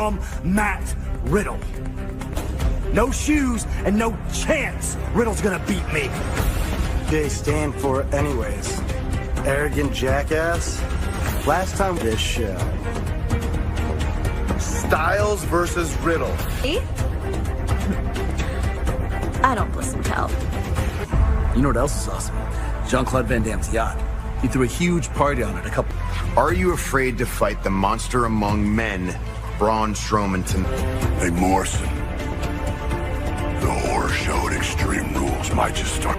call him Matt Riddle. No shoes and no chance Riddle's gonna beat me. They stand for it anyways. Arrogant jackass. Last time this show. Styles versus Riddle. I don't listen to help. You know what else is awesome? Jean-Claude Van Damme's yacht. He threw a huge party on it a couple. Are you afraid to fight the monster among men, Braun Strowman tonight? Hey, Morrison. The horror show at Extreme Rules might just start.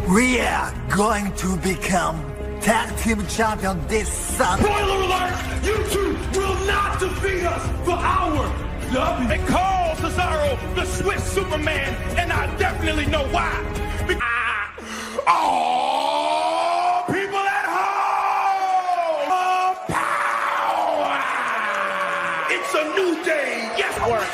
We are going to become tag team champion this Sunday. Spoiler alert! You two will not defeat us for our W. They call Cesaro the Swiss Superman, and I definitely know why. Oh, people at home! Power! It's a new day. Yes, work.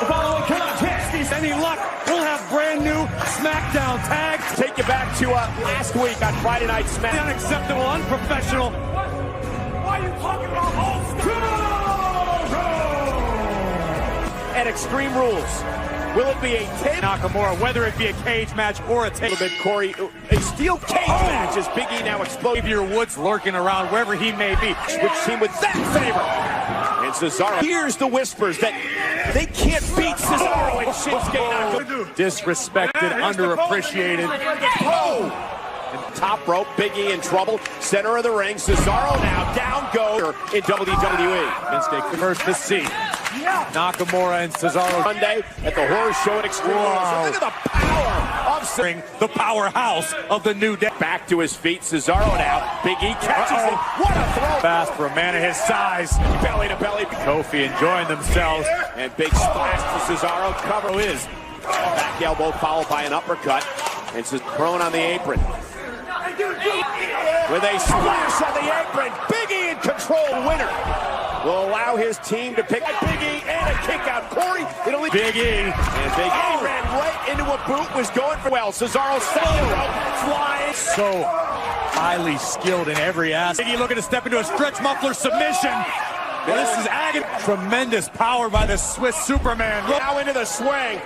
Following contest is any luck, we'll have brand new SmackDown tags. Take you back to last week on Friday Night SmackDown. Unacceptable, unprofessional. Why are you talking about all stuff? At Extreme Rules, will it be a Nakamura, whether it be a cage match or a table bit, Corey, a steel cage match as Big E now explodes. Xavier Woods lurking around wherever he may be. Which team with that favor? And Cesaro hears the whispers that they can't beat Cesaro and Shinsuke Nakamura. Disrespected, underappreciated. Oh! And top rope, Big E in trouble. Center of the ring, Cesaro now down go in WWE. Shinsuke first to see Nakamura and Cesaro Monday at the horror show at Extreme. Look at the power of the powerhouse of the New Day. Back to his feet, Cesaro now. Big E catches it. What a throw! Fast for a man of his size. Belly to belly. Kofi enjoying themselves. And big splash to Cesaro. Cover is back elbow followed by an uppercut. And it's prone on the apron. With a splash on the apron, Big E in control, winner. Will allow his team to pick up Big E and a kick out. Corey, it'll leave Big E. And Big E ran right into a boot, was going for well. Cesaro flying. So highly skilled in every aspect. Big E looking to step into a stretch muffler submission. This is agony. Tremendous power by the Swiss Superman. Now into the swing.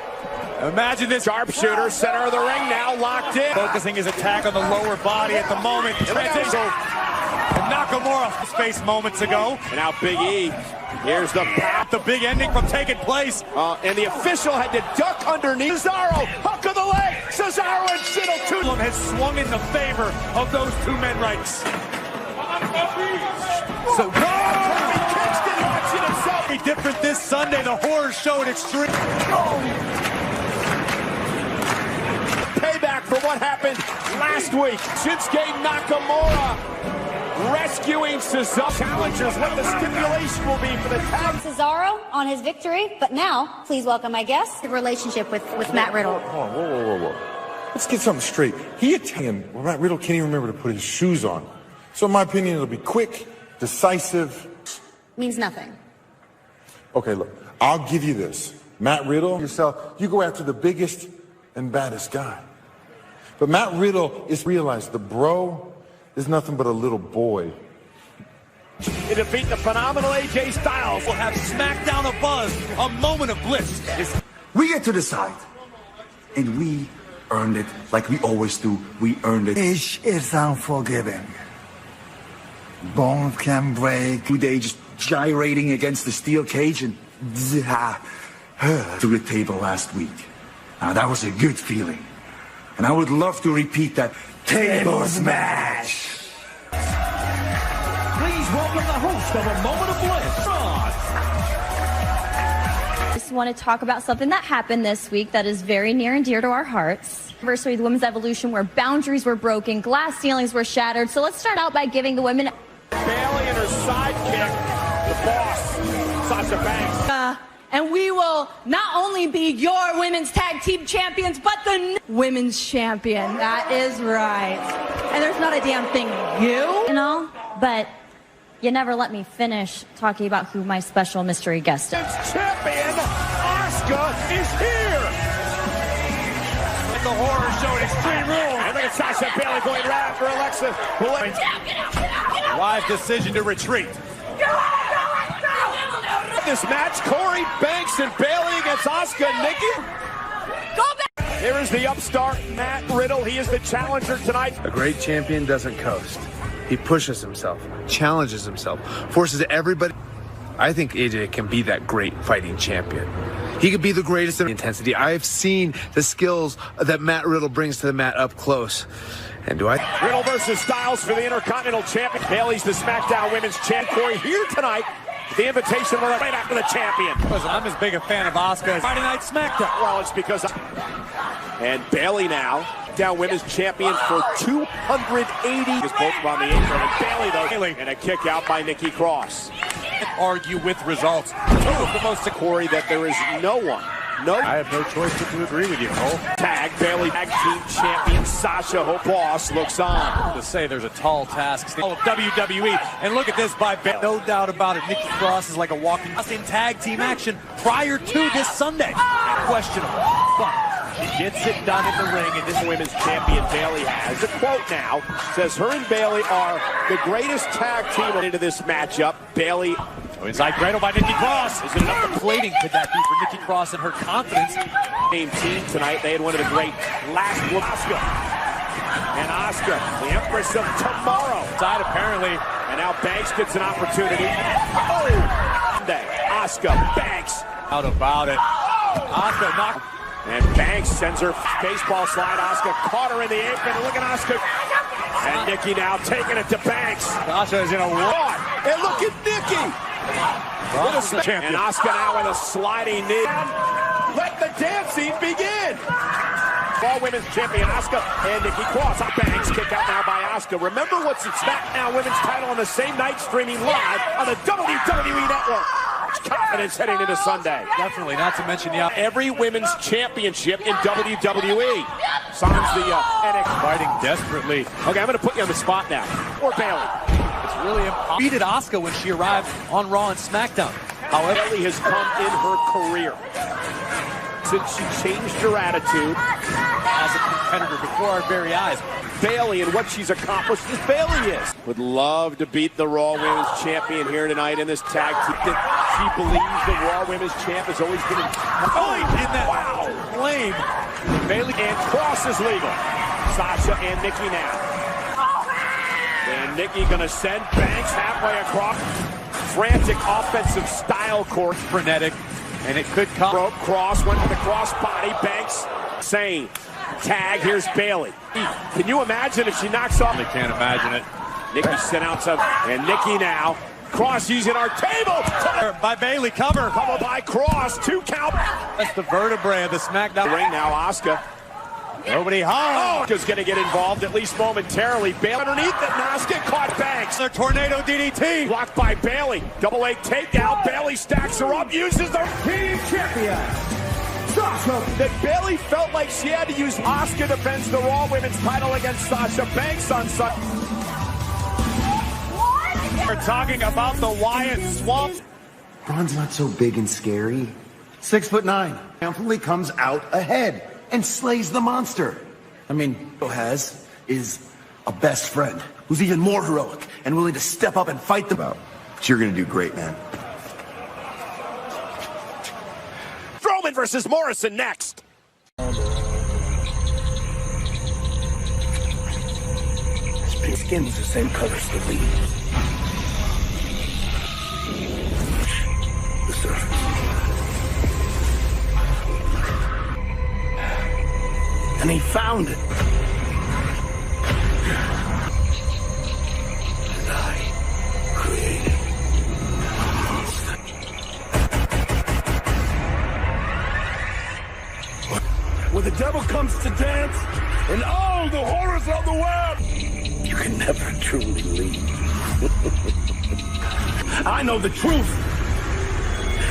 Imagine this. Sharpshooter, center of the ring now, locked in. Focusing his attack on the lower body at the moment. Transition. Nakamura face moments ago. And now Big E. Here's the path. The big ending from taking place. And the official had to duck underneath. Cesaro, hook of the leg. Cesaro and Shiddle too. Has swung in the favor of those two men right. So Kingston watching himself. Be different this Sunday. The horror show at Extreme. Payback for what happened last week. Shinsuke Nakamura rescuing Cesaro. Challengers, what the stipulation will be for the tag. Cesaro on his victory, but now, please welcome my guest, the relationship with Matt Riddle. Whoa. Let's get something straight. He attained. Well, Matt Riddle can't even remember to put his shoes on. So in my opinion, it'll be quick, decisive. Means nothing. Okay, look, I'll give you this. Matt Riddle, yourself, you go after the biggest and baddest guy. But Matt Riddle is realized the bro is nothing but a little boy. To defeat the phenomenal AJ Styles. We'll have SmackDown abuzz, a moment of bliss. We get to decide. And we earned it like we always do. We earned it. Ish is unforgiving. Bones can break. They just gyrating against the steel cage and through the table last week. Now that was a good feeling. And I would love to repeat that tables match. Please welcome the host of A Moment of Bliss, I just want to talk about something that happened this week that is very near and dear to our hearts. Anniversary of the women's evolution, where boundaries were broken, glass ceilings were shattered. So let's start out by giving the women Bailey and her sidekick, the boss, Sasha Banks. And we will not only be your women's tag team champions, but the women's champion. That is right. And there's not a damn thing you know, but you never let me finish talking about who my special mystery guest is. Champion, Asuka, is here. At the horror show at Extreme Rules. I think it's Sasha Bailey going right after Alexa. Wise decision to retreat. Get out! this match. Corey, Banks, and Bayley against Asuka and Nikki. Go back! Here is the upstart, Matt Riddle. He is the challenger tonight. A great champion doesn't coast. He pushes himself, challenges himself, forces everybody. I think AJ can be that great fighting champion. He could be the greatest in intensity. I've seen the skills that Matt Riddle brings to the mat up close. And do I? Riddle versus Styles for the Intercontinental Champion. Bayley's the SmackDown Women's Champ. Corey here tonight. The invitation right after the champion. I'm as big a fan of Asuka as Friday Night SmackDown. Well, it's because... And Bayley now, down Women's Champion for 280. Just both on the apron. And Bayley, though, and a kick out by Nikki Cross. Argue with results. Two of the most... Corey, that there is no one. I have no choice but to agree with you, Cole. Tag, Bayley, tag team champion Sasha, her boss, looks on. To say there's a tall task. All of WWE. And look at this by Bayley. No doubt about it. Nikki Cross is like a walking in tag team action prior to this Sunday. Questionable. But she gets it done in the ring, and this Women's Champion Bayley has a quote now. Says her and Bayley are the greatest tag team into this matchup. Bayley inside Gretel by Nikki Cross. Is it enough plating could that be for Nikki Cross and her confidence? Same team tonight. They had one of the great last one. Asuka. And Asuka, the Empress of Tomorrow. Side apparently. And now Banks gets an opportunity. Oh! Asuka, Banks. Out about it. Asuka knocked. And Banks sends her baseball slide. Asuka caught her in the apron. And look at Asuka. And Nikki now taking it to Banks. Sasha is in a war. And look at Nikki. And Asuka now with a sliding knee. Let the dancing begin. All Women's Champion Asuka and Nikki Cross. Banks kick out now by Asuka. Remember what's at SmackDown Women's title on the same night, streaming live on the WWE Network. Confidence heading into Sunday. Definitely, not to mention every women's championship in WWE. Signs the NXT. Fighting desperately. Okay, I'm going to put you on the spot now. Or Bayley. It's really impossible. Beated Asuka when she arrived on Raw and SmackDown. However, Bayley has come in her career since she changed her attitude as a competitor before our very eyes. Bayley and what she's accomplished as Bayley is. Would love to beat the Raw Women's Champion here tonight in this tag team. She believes the Raw Women's Champ has always been in that flame. Bayley and Cross is legal. Sasha and Nikki now. And Nikki gonna send Banks halfway across. Frantic offensive style court. Frenetic. And it could come. Broke Cross, went to the cross body. Banks sane. Tag, here's Bayley. Can you imagine if she knocks off? I can't imagine it. Nikki sent outside. And Nikki now. Cross using our table. By Bayley, cover. Cover by Cross. 2 count. That's the vertebrae of the SmackDown. Ring now, Asuka. Nobody home. Asuka's going to get involved, at least momentarily. Bayley underneath it. Asuka caught Banks. The tornado DDT. Blocked by Bayley. Double A takedown. Bayley stacks her up. Uses the Team Champion. Sasha. That Bayley felt like she had to use Asuka defends the Raw Women's title against Sasha Banks on Sunday. We're talking about the Wyatt Swamp. Braun's not so big and scary. 6'9", triumphantly comes out ahead and slays the monster. I mean, has is a best friend who's even more heroic and willing to step up and fight them out. But you're gonna do great, man. Strowman versus Morrison next. His skin was the same color as the leaves. The surface. And he found it. And I created Where the devil comes to dance and all the horrors of the world. You can never truly leave. I know the truth.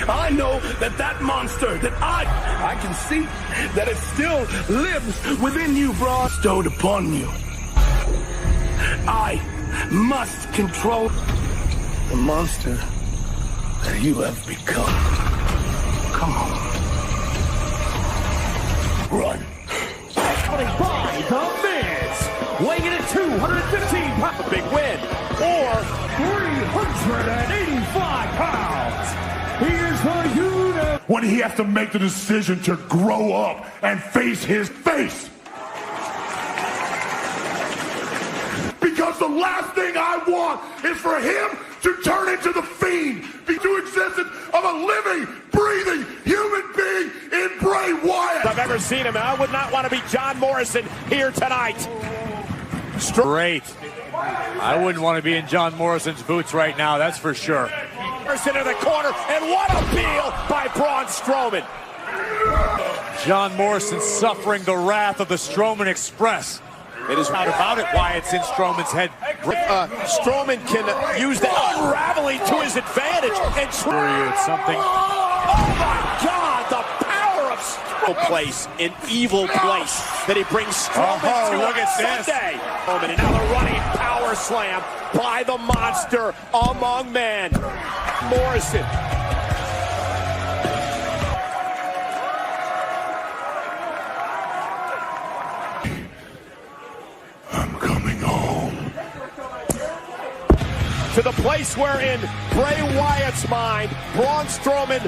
I know that monster, that I can see that it still lives within you, bro. Bestowed upon you. I must control the monster that you have become. Come on. Run. By the Miz, weighing in at 215 pounds. A big win, or 385 pounds. He is when he has to make the decision to grow up and face his face. Because the last thing I want is for him to turn into the Fiend, to existence of a living, breathing human being in Bray Wyatt. I've ever seen him, and I would not want to be John Morrison here tonight. Great. I wouldn't want to be in John Morrison's boots right now, that's for sure. Morrison in the corner, and what a peel by Braun Strowman. John Morrison suffering the wrath of the Strowman Express. It is not about it why it's in Strowman's head. Strowman can use the unraveling to his advantage. And it's something. Oh my God, the power of Strowman place, an evil place that he brings Strowman to look at Sunday. And now the running power slam by the monster among men. Morrison. To the place where in Bray Wyatt's mind, Braun Strowman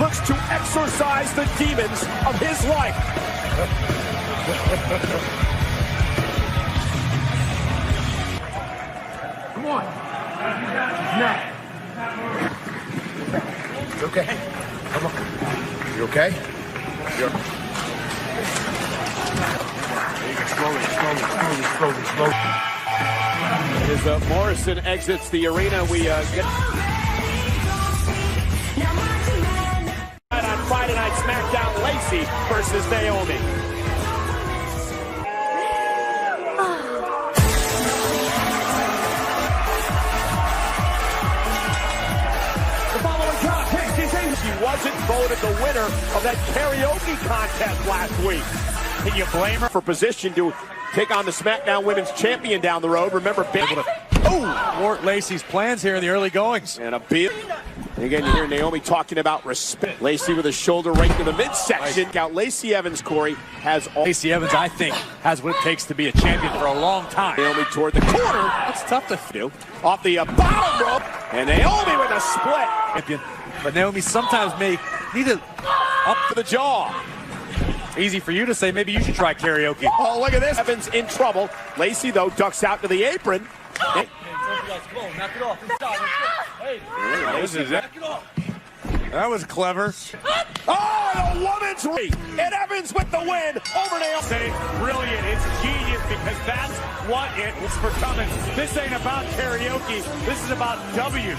looks to exorcise the demons of his life. Come on. Now. You okay? Come on. You okay? You're... Slowly. As Morrison exits the arena, we get on Friday Night SmackDown, Lacey versus Naomi. The following contest is she wasn't voted the winner of that karaoke contest last week. Can you blame her for position to take on the SmackDown Women's Champion down the road? Remember, being able to thwart Lacey's plans here in the early goings. And a beat. Again, you hear Naomi talking about respect. Lacey with a shoulder right to the midsection. Out Lacey Evans, Corey, has all. Lacey Evans, I think, has what it takes to be a champion for a long time. Naomi toward the corner. That's tough to do. Off the bottom rope. And Naomi with a split. But Naomi sometimes may need to up to the jaw. Easy for you to say, maybe you should try karaoke. Oh, look at this. Evans in trouble. Lacey, though, ducks out to the apron. Hey. That was clever. Oh, the woman's read. And Evans with the win over Naomi. Say brilliant. It's genius because that's what it was for coming. This ain't about karaoke. This is about W's.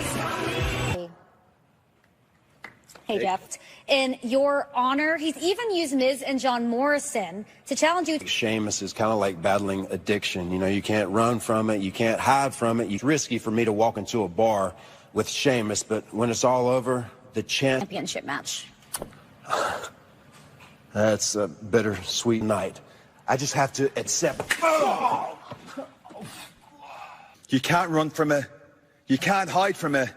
Hey, Jeff. In your honor, he's even used Miz and John Morrison to challenge you. Sheamus is kind of like battling addiction. You know, you can't run from it. You can't hide from it. It's risky for me to walk into a bar with Sheamus, but when it's all over, the championship match. That's a bittersweet night. I just have to accept. You can't run from it. You can't hide from it.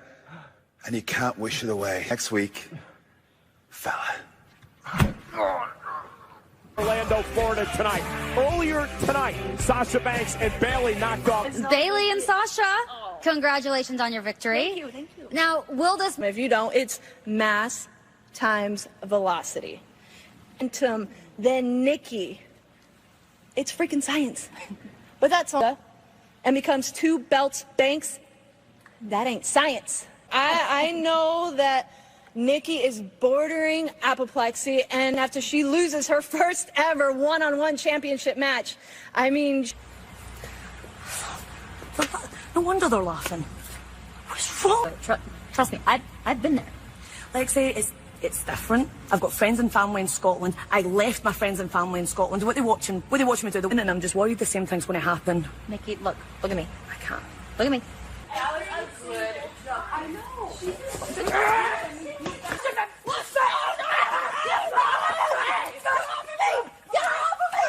And you can't wish it away. Next week, fella. Orlando, Florida tonight. Earlier tonight, Sasha Banks and Bayley knocked off. Bayley and Sasha, congratulations on your victory. Thank you. Now, will this... If you don't, it's mass times velocity. And then Nikki, it's freaking science. But that's all. And becomes 2 belts, Banks, that ain't science. I know that Nikki is bordering apoplexy, and after she loses her first ever one-on-one championship match, I mean... No wonder they're laughing. What's wrong? Trust me, I've been there. Like I say, it's different. I've got friends and family in Scotland. I left my friends and family in Scotland. What are they watching me do? And I'm just worried the same thing's going to happen. Nikki, look at me. I can't. Look at me. I know.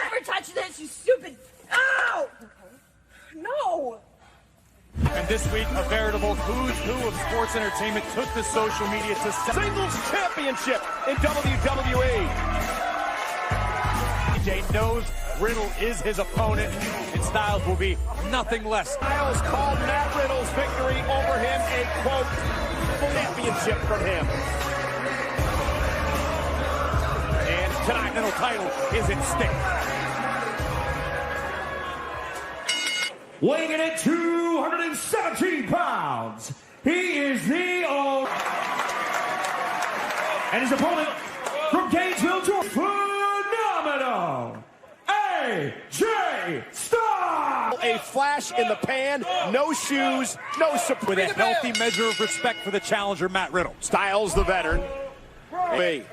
Never touch this, you stupid... Ow! No! And this week, a veritable who's who of sports entertainment took the social media to singles championship in WWE. AJ knows Riddle is his opponent, and Styles will be nothing less. Styles called Matt Riddle's victory over him a, quote, championship from him. tonight. The title is at stake. Weighing in at 217 pounds, he is the old... And his opponent from Gainesville, Georgia, phenomenal AJ Styles! A flash in the pan, no shoes, no support. With a healthy measure of respect for the challenger, Matt Riddle. Styles, the veteran. Wait.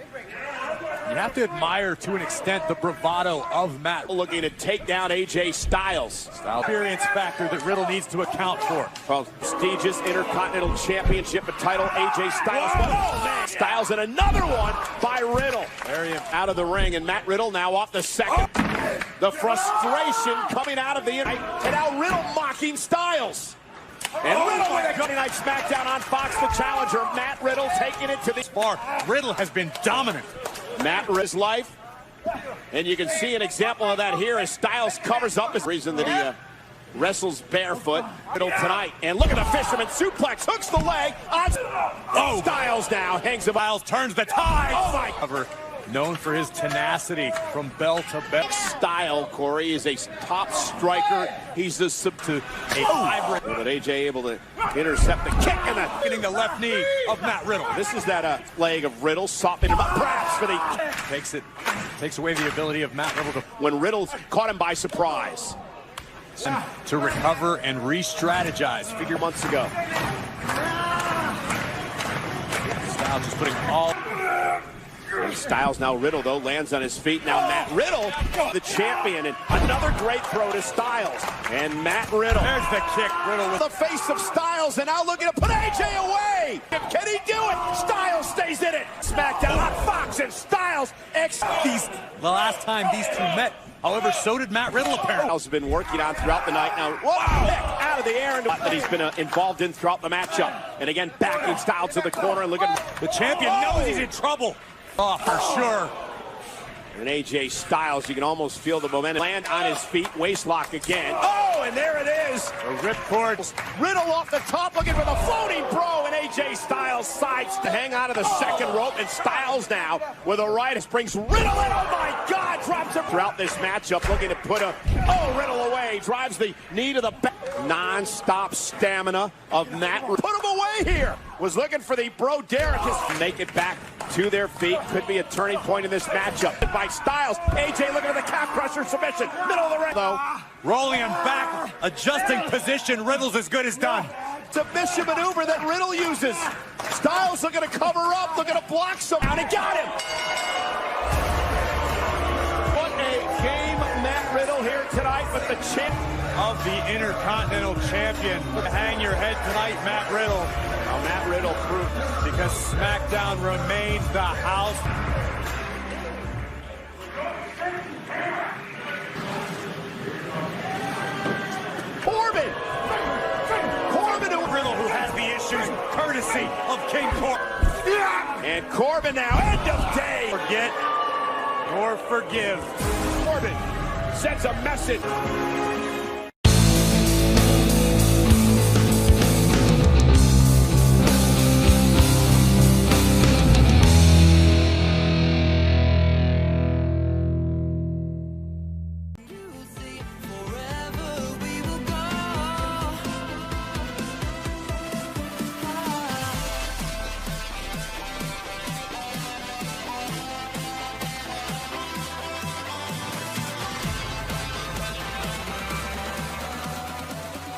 You have to admire, to an extent, the bravado of Matt. Looking to take down AJ Styles. Experience factor that Riddle needs to account for. Prestigious Intercontinental Championship title, AJ Styles. Oh, man. Styles and another one by Riddle. Out of the ring, and Matt Riddle now off the second. The frustration coming out of the... And now Riddle mocking Styles. And Riddle with a Monday Night SmackDown on Fox, the challenger. Matt Riddle taking it to the bar. Riddle has been dominant. Matt Riddle's life. And you can see an example of that here as Styles covers up his reason that he wrestles barefoot. Riddle tonight. And look at the fisherman suplex. Hooks the leg. On Styles now. Hangs him. Styles turns the tide. Oh, my. Known for his tenacity from bell to bell. Style, Corey, is a top striker. He's the to a hybrid. But AJ able to intercept the kick and getting the left knee of Matt Riddle. This is that leg of Riddle, softening him up, perhaps for the takes away the ability of Matt Riddle to when Riddle caught him by surprise. To recover and re-strategize. Figure months ago. Styles just putting all. Styles now Riddle though lands on his feet. Now Matt Riddle, the champion, and another great throw to Styles. And Matt Riddle. There's the kick. Riddle with the face of Styles, and now looking to put AJ away. Can he do it? Styles stays in it. SmackDown on Fox, and Styles the last time these two met. However, so did Matt Riddle apparently. Styles has been working on throughout the night now. Whoa, kick out of the air that he's been involved in throughout the matchup. And again, backing Styles to the corner and looking. The champion knows he's in trouble. Oh, for sure. And AJ Styles, you can almost feel the momentum. Land on his feet, waist lock again. Oh, and there it is. A ripcord. Riddle off the top, looking for the floating bro, and AJ Styles sides to hang on to the second rope, and Styles now with a right brings Riddle in. Oh my God, drops him throughout this matchup, looking to put Riddle away. Drives the knee to the back. Non-stop stamina of Matt. Put him away here. Was looking for the bro Derek. Make it back to their feet. Could be a turning point in this matchup. By Styles. AJ looking at the calf crusher submission. Middle of the ring though. Rolling him back. Adjusting position. Riddle's as good as done. Submission maneuver that Riddle uses. Styles looking to cover up. Looking to block somehow. And he got him. What a game, Matt Riddle here tonight with the champ of the Intercontinental Champion. Hang your head tonight, Matt Riddle. Now Matt Riddle proved because SmackDown remains the house. Corbin Riddle, who has the issues, courtesy of King Corbin. And Corbin now, end of day. Forget or forgive. Corbin sends a message.